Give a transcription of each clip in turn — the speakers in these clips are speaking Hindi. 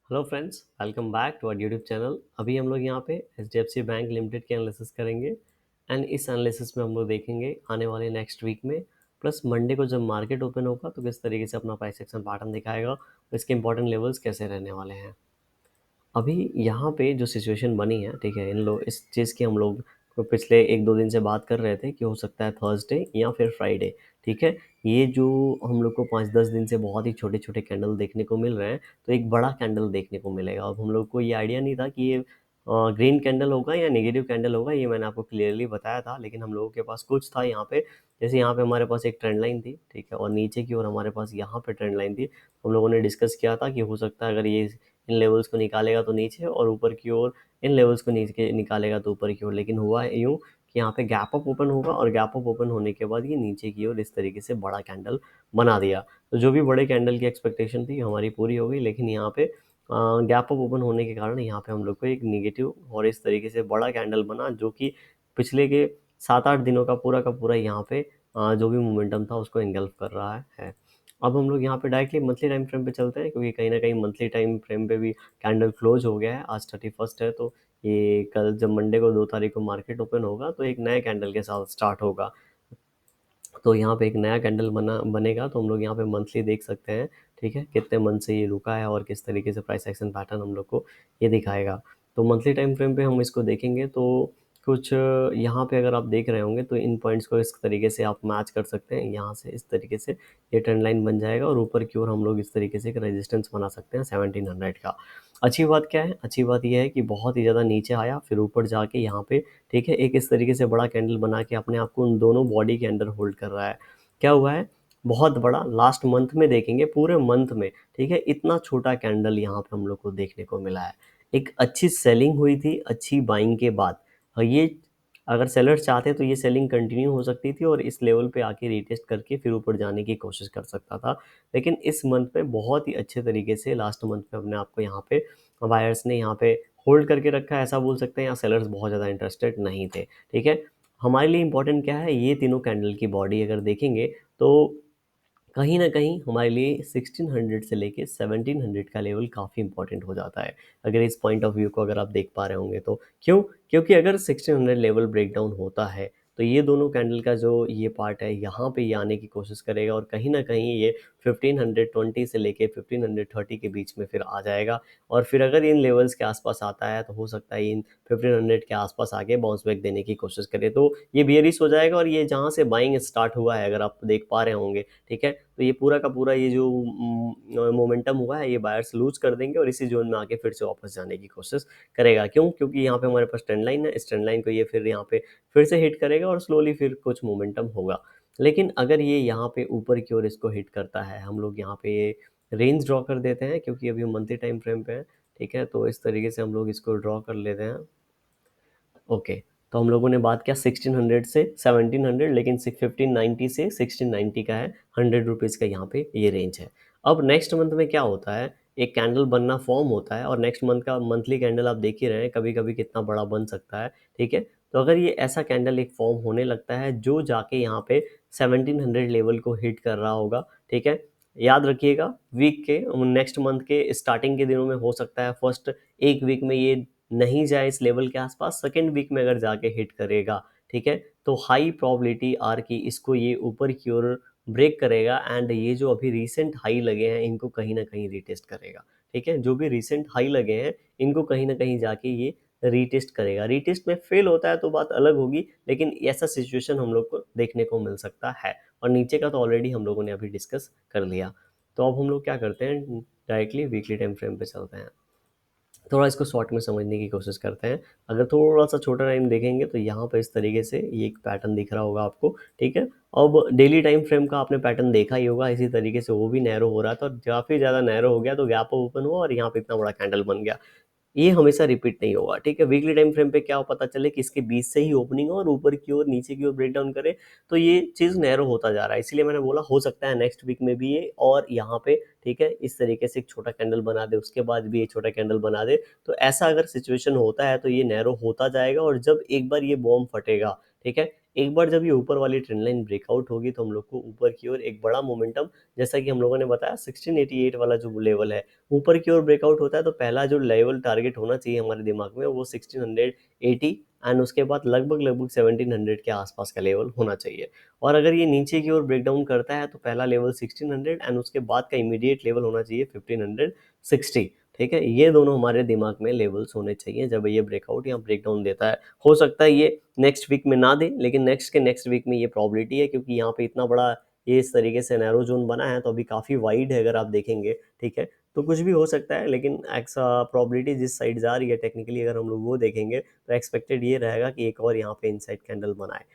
Hello friends, welcome back to our YouTube channel. अभी हम लोग यहाँ पे एचडीएफसी बैंक लिमिटेड के एनालिसिस करेंगे एंड इस एनालिसिस में हम लोग देखेंगे आने वाले नेक्स्ट वीक में प्लस मंडे को जब मार्केट ओपन होगा तो किस तरीके से अपना प्राइस एक्शन पैटर्न दिखाएगा और इसके इंपॉर्टेंट लेवल्स कैसे रहने वाले हैं। अभी यहाँ पे जो सिचुएशन बनी है, ठीक है, इन लोग इस चीज़ की हम लोग को पिछले एक दो दिन से बात कर रहे थे कि हो सकता है थर्सडे या फिर फ्राइडे। ठीक है, ये जो हम लोग को 5-10 दिन से बहुत ही छोटे छोटे कैंडल देखने को मिल रहे हैं, तो एक बड़ा कैंडल देखने को मिलेगा। अब हम लोग को ये आइडिया नहीं था कि ये ग्रीन कैंडल होगा या नेगेटिव कैंडल होगा, ये मैंने आपको क्लियरली बताया था, लेकिन हम लोगों के पास कुछ था यहाँ पे। जैसे यहाँ पे हमारे पास एक ट्रेंड लाइन थी, ठीक है, और नीचे की ओर हमारे पास यहाँ पे ट्रेंड लाइन थी। हम लोगों ने डिस्कस किया था कि हो सकता है अगर ये इन लेवल्स को निकालेगा तो नीचे, और ऊपर की ओर इन लेवल्स को नीचे निकालेगा तो ऊपर की ओर। लेकिन हुआ यूँ कि यहाँ पे गैप अप ओपन होगा और गैप अप ओपन होने के बाद ये नीचे की ओर इस तरीके से बड़ा कैंडल बना दिया। तो जो भी बड़े कैंडल की एक्सपेक्टेशन थी हमारी पूरी हो गई, लेकिन यहाँ पे गैप अप ओपन होने के कारण यहाँ पे हम लोग को एक निगेटिव और इस तरीके से बड़ा कैंडल बना, जो कि पिछले के 7-8 दिनों का पूरा यहाँ पे जो भी मोमेंटम था उसको इंगल्फ कर रहा है। अब हम लोग यहाँ पे डायरेक्टली मंथली टाइम फ्रेम पे चलते हैं, क्योंकि कहीं ना कहीं मंथली टाइम फ्रेम पे भी कैंडल क्लोज हो गया है। आज 31 है, तो ये कल जब मंडे को 2 तारीख को मार्केट ओपन होगा तो एक नए कैंडल के साथ स्टार्ट होगा। तो यहाँ पे एक नया कैंडल बनेगा, तो हम लोग यहाँ पे मंथली देख सकते हैं, ठीक है, कितने मंथ से ये रुका है और किस तरीके से प्राइस एक्शन पैटर्न हम लोग को ये दिखाएगा। तो मंथली टाइम फ्रेम पे हम इसको देखेंगे तो कुछ यहाँ पे अगर आप देख रहे होंगे तो इन पॉइंट्स को इस तरीके से आप मैच कर सकते हैं। यहाँ से इस तरीके से ये ट्रेंड लाइन बन जाएगा और ऊपर की ओर हम लोग इस तरीके से एक रेजिस्टेंस बना सकते हैं 1700 का। अच्छी बात क्या है? अच्छी बात यह है कि बहुत ही ज़्यादा नीचे आया, फिर ऊपर जाके यहाँ पे, ठीक है, एक इस तरीके से बड़ा कैंडल बना के अपने आप को उन दोनों बॉडी के अंडर होल्ड कर रहा है। क्या हुआ है? बहुत बड़ा लास्ट मंथ में देखेंगे, पूरे मंथ में, ठीक है, इतना छोटा कैंडल यहाँ पे हम लोग को देखने को मिला है। एक अच्छी सेलिंग हुई थी अच्छी बाइंग के बाद, और ये अगर सेलर्स चाहते तो ये सेलिंग कंटिन्यू हो सकती थी और इस लेवल पे आके रीटेस्ट करके फिर ऊपर जाने की कोशिश कर सकता था। लेकिन इस मंथ पे बहुत ही अच्छे तरीके से लास्ट मंथ पे अपने आप को यहाँ पे बायर्स ने यहाँ पे होल्ड करके रखा है, ऐसा बोल सकते हैं, या सेलर्स बहुत ज़्यादा इंटरेस्टेड नहीं थे। ठीक है, हमारे लिए इंपॉर्टेंट क्या है, ये तीनों कैंडल की बॉडी अगर देखेंगे तो कहीं ना कहीं हमारे लिए 1600 से लेके 1700 का लेवल काफ़ी इंपॉर्टेंट हो जाता है, अगर इस पॉइंट ऑफ व्यू को अगर आप देख पा रहे होंगे तो। क्यों? क्योंकि अगर 1600 लेवल ब्रेकडाउन होता है तो ये दोनों कैंडल का जो ये पार्ट है यहाँ पे ये आने की कोशिश करेगा, और कहीं ना कहीं ये 1520 से लेके 1530 के बीच में फिर आ जाएगा। और फिर अगर इन लेवल्स के आसपास आता है तो हो सकता है इन 1500 के आसपास आके बाउंस बैक देने की कोशिश करे, तो ये बियरिश हो जाएगा। और ये जहाँ से बाइंग स्टार्ट हुआ है, अगर आप देख पा रहे होंगे, ठीक है, तो ये पूरा का पूरा ये जो मोमेंटम हुआ है ये बायर्स लूज कर देंगे और इसी जोन में आके फिर से वापस जाने की कोशिश करेगा। क्यों? क्योंकि यहाँ पे हमारे पास ट्रेंड लाइन है, इस ट्रेंड लाइन को ये फिर यहाँ पे फिर से हिट करेगा और स्लोली फिर कुछ मोमेंटम होगा। लेकिन अगर ये यहाँ पे ऊपर की ओर इसको हिट करता है, हम लोग यहाँ पे ये रेंज ड्रॉ कर देते हैं, क्योंकि अभी मंथली टाइम फ्रेम पे है, ठीक है, तो इस तरीके से हम लोग इसको ड्रॉ कर लेते हैं। ओके, तो हम लोगों ने बात किया 1600 से 1700, लेकिन 1590 से 1690 का है, 100 रुपीज़ का यहाँ पे ये रेंज है। अब नेक्स्ट मंथ में क्या होता है, एक कैंडल बनना फॉर्म होता है, और नेक्स्ट मंथ का मंथली कैंडल आप देख ही रहे हैं कभी कभी कितना बड़ा बन सकता है। ठीक है, तो अगर ये ऐसा कैंडल एक फॉर्म होने लगता है जो जाके यहाँ पे 1700 लेवल को हिट कर रहा होगा, ठीक है, याद रखिएगा वीक के नेक्स्ट मंथ के स्टार्टिंग के दिनों में हो सकता है फर्स्ट एक वीक में ये नहीं जाए इस लेवल के आसपास, सेकेंड वीक में अगर जाके हिट करेगा, ठीक है, तो हाई प्रोबेबिलिटी आर की इसको ये ऊपर की ओर ब्रेक करेगा, एंड ये जो अभी रिसेंट हाई लगे हैं इनको कहीं ना कहीं रीटेस्ट करेगा। ठीक है, जो भी रिसेंट हाई लगे हैं इनको कहीं ना कहीं जाके ये रीटेस्ट करेगा। रीटेस्ट में फेल होता है तो बात अलग होगी, लेकिन ऐसा सिचुएशन हम लोग को देखने को मिल सकता है। और नीचे का तो ऑलरेडी हम लोगों ने अभी डिस्कस कर लिया। तो अब हम लोग क्या करते हैं, डायरेक्टली वीकली टाइम फ्रेम पे चलते हैं, थोड़ा इसको शॉर्ट में समझने की कोशिश करते हैं। अगर थोड़ा सा छोटा टाइम देखेंगे तो यहाँ पर इस तरीके से ये एक पैटर्न दिख रहा होगा आपको, ठीक है। अब डेली टाइम फ्रेम का आपने पैटर्न देखा ही होगा, इसी तरीके से वो भी नैरो हो रहा था और काफ़ी ज़्यादा नैरो हो गया तो गैप ओपन हुआ और यहाँ पे इतना बड़ा कैंडल बन गया। ये हमेशा रिपीट नहीं होगा, ठीक है। वीकली टाइम फ्रेम पे क्या पता चले कि इसके बीच से ही ओपनिंग हो और ऊपर की ओर नीचे की ओर ब्रेक डाउन करे, तो ये चीज़ नैरो होता जा रहा है। इसलिए मैंने बोला हो सकता है नेक्स्ट वीक में भी ये और यहाँ पे, ठीक है, इस तरीके से एक छोटा कैंडल बना दे, उसके बाद भी ये छोटा कैंडल बना दे। तो ऐसा अगर सिचुएशन होता है तो ये नैरो होता जाएगा, और जब एक बार ये बॉम्ब फटेगा, ठीक है, एक बार जब ये ऊपर वाली ट्रेंड लाइन ब्रेकआउट होगी तो हम लोग को ऊपर की ओर एक बड़ा मोमेंटम, जैसा कि हम लोगों ने बताया 1688 वाला जो लेवल है, ऊपर की ओर ब्रेकआउट होता है तो पहला जो लेवल टारगेट होना चाहिए हमारे दिमाग में वो 1680, एंड उसके बाद लगभग लगभग 1700 के आसपास का लेवल होना चाहिए। और अगर ये नीचे की ओर ब्रेकडाउन करता है तो पहला लेवल 1600 एंड उसके बाद का इमीडिएट लेवल होना चाहिए 1560। ठीक है, ये दोनों हमारे दिमाग में लेवल्स होने चाहिए जब ये ब्रेकआउट या ब्रेकडाउन देता है। हो सकता है ये नेक्स्ट वीक में ना दे, लेकिन नेक्स्ट के नेक्स्ट वीक में ये प्रॉबिलिटी है, क्योंकि यहाँ पे इतना बड़ा ये इस तरीके से नैरो जोन बना है तो अभी काफ़ी वाइड है अगर आप देखेंगे। ठीक है, तो कुछ भी हो सकता है, लेकिन एक्सा प्रॉबिलिटी जिस साइड जा रही है टेक्निकली अगर हम लोग वो देखेंगे तो एक्सपेक्टेड ये रहेगा कि एक और यहाँ पे इनसाइड कैंडल बनाए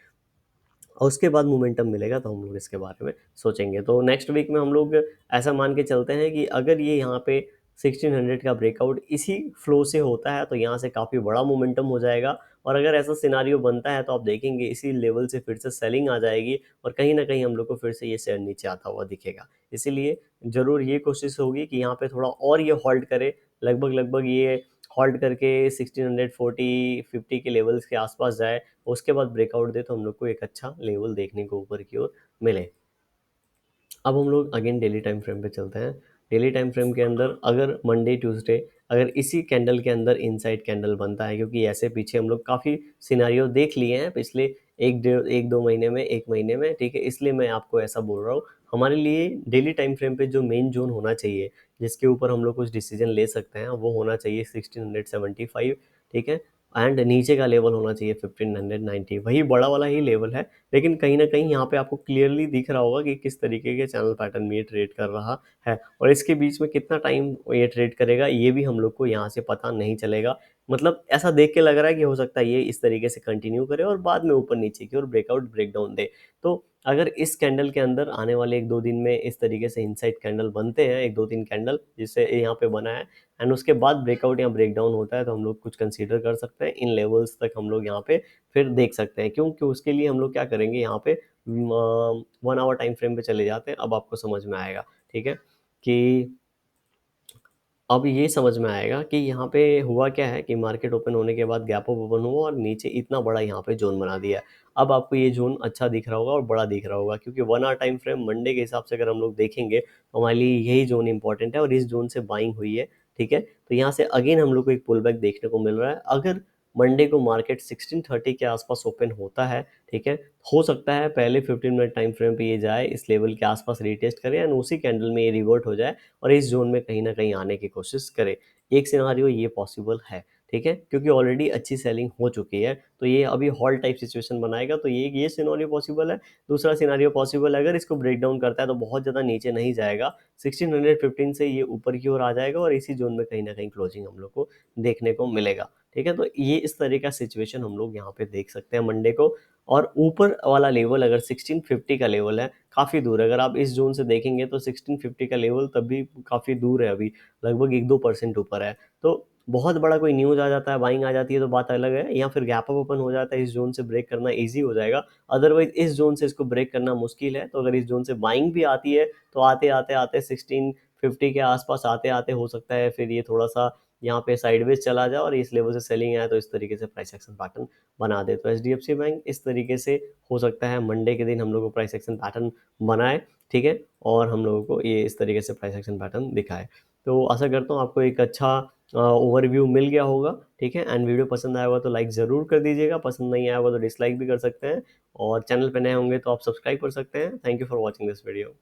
और उसके बाद मोमेंटम मिलेगा तो हम लोग इसके बारे में सोचेंगे। तो नेक्स्ट वीक में हम लोग ऐसा मान के चलते हैं कि अगर ये यहाँ पे 1600 का ब्रेकआउट इसी फ्लो से होता है तो यहाँ से काफ़ी बड़ा मोमेंटम हो जाएगा। और अगर ऐसा सिनारियो बनता है तो आप देखेंगे इसी लेवल से फिर से सेलिंग आ जाएगी और कहीं ना कहीं हम लोग को फिर से ये शेयर नीचे आता हुआ दिखेगा। इसीलिए ज़रूर ये कोशिश होगी कि यहाँ पे थोड़ा और ये होल्ड करे, लगभग लगभग ये होल्ड करके 1640 50 के लेवल्स के आसपास जाए, उसके बाद ब्रेकआउट दे तो हम लोग को एक अच्छा लेवल देखने को ऊपर की ओर मिले। अब हम लोग अगेन डेली टाइम फ्रेम पे चलते हैं। डेली टाइम फ्रेम के अंदर अगर मंडे ट्यूसडे अगर इसी कैंडल के अंदर इनसाइड कैंडल बनता है, क्योंकि ऐसे पीछे हम लोग काफ़ी सिनारियो देख लिए हैं पिछले एक दो महीने में, एक महीने में। ठीक है, इसलिए मैं आपको ऐसा बोल रहा हूँ। हमारे लिए डेली टाइम फ्रेम पे जो मेन जोन होना चाहिए जिसके ऊपर हम लोग कुछ डिसीजन ले सकते हैं वो होना चाहिए 1675। ठीक है, एंड नीचे का लेवल होना चाहिए 1590, वही बड़ा वाला ही लेवल है। लेकिन कहीं ना कहीं यहाँ पे आपको क्लियरली दिख रहा होगा कि किस तरीके के चैनल पैटर्न में ये ट्रेड कर रहा है और इसके बीच में कितना टाइम ये ट्रेड करेगा ये भी हम लोग को यहाँ से पता नहीं चलेगा। मतलब ऐसा देख के लग रहा है कि हो सकता है ये इस तरीके से कंटिन्यू करे और बाद में ऊपर नीचे की और ब्रेकआउट ब्रेकडाउन दे। तो अगर इस कैंडल के अंदर आने वाले एक दो दिन में इस तरीके से इनसाइड कैंडल बनते हैं, एक दो तीन कैंडल जिससे यहाँ पे बना है, एंड उसके बाद ब्रेकआउट या ब्रेकडाउन होता है तो हम लोग कुछ कंसीडर कर सकते हैं। इन लेवल्स तक हम लोग यहाँ पे फिर देख सकते हैं, क्योंकि उसके लिए हम लोग क्या करेंगे यहाँ पे 1 आवर टाइम फ्रेम पे चले जाते हैं। अब आपको समझ में आएगा। ठीक है, कि अब ये समझ में आएगा कि यहाँ पे हुआ क्या है कि मार्केट ओपन होने के बाद गैप अप ओपन हुआ और नीचे इतना बड़ा यहाँ पे जोन बना दिया है। अब आपको ये जोन अच्छा दिख रहा होगा और बड़ा दिख रहा होगा, क्योंकि 1 आवर टाइम फ्रेम मंडे के हिसाब से अगर हम लोग देखेंगे तो हमारे लिए यही जोन इंपॉर्टेंट है और इस जोन से बाइंग हुई है। ठीक है, तो यहाँ से अगेन हम लोग को एक पुल बैक देखने को मिल रहा है। अगर मंडे को मार्केट 1630 के आसपास ओपन होता है, ठीक है, हो सकता है पहले 15 मिनट टाइम फ्रेम पे ये जाए, इस लेवल के आसपास रीटेस्ट करे एंड उसी कैंडल में ये रिवर्ट हो जाए और इस जोन में कहीं ना कहीं आने की कोशिश करे। एक सिनारियो ये पॉसिबल है। ठीक है, क्योंकि ऑलरेडी अच्छी सेलिंग हो चुकी है तो ये अभी हॉल टाइप सिचुएशन बनाएगा, तो ये सिनारियो पॉसिबल है। दूसरा सिनारियो पॉसिबल है, अगर इसको ब्रेक डाउन करता है तो बहुत ज़्यादा नीचे नहीं जाएगा, 1615 से ये ऊपर की ओर आ जाएगा और इसी जोन में कहीं ना कहीं क्लोजिंग हम लोग को देखने को मिलेगा। ठीक है, तो ये इस तरह का सिचुएशन हम लोग यहाँ पे देख सकते हैं मंडे को। और ऊपर वाला लेवल अगर 1650 का लेवल है, काफ़ी दूर है। अगर आप इस जोन से देखेंगे तो 1650 का लेवल तब भी काफ़ी दूर है, अभी लगभग 1-2% ऊपर है। तो बहुत बड़ा कोई न्यूज़ आ जाता है, बाइंग आ जाती है तो बात अलग है, या फिर गैप अप ओपन हो जाता है, इस जोन से ब्रेक करना ईजी हो जाएगा। अदरवाइज इस जोन से इसको ब्रेक करना मुश्किल है। तो अगर इस जोन से बाइंग भी आती है तो आते आते आते 1650 के आसपास आते आते हो सकता है फिर ये थोड़ा सा यहाँ पे साइडवेज चला जाए और इस लेवल से सेलिंग आए तो इस तरीके से प्राइस एक्शन पैटर्न बना दे। तो एचडीएफसी बैंक इस तरीके से हो सकता है मंडे के दिन हम लोग को प्राइस एक्शन पैटर्न बनाए। ठीक है, और हम लोगों को ये इस तरीके से प्राइस एक्शन पैटर्न दिखाए। तो आशा करता हूँ आपको एक अच्छा ओवरव्यू मिल गया होगा। ठीक है, एंड वीडियो पसंद आया होगा तो लाइक ज़रूर कर दीजिएगा, पसंद नहीं आया होगा तो डिसलाइक भी कर सकते हैं, और चैनल पे नए होंगे तो आप सब्सक्राइब कर सकते हैं। Thank you for watching this video.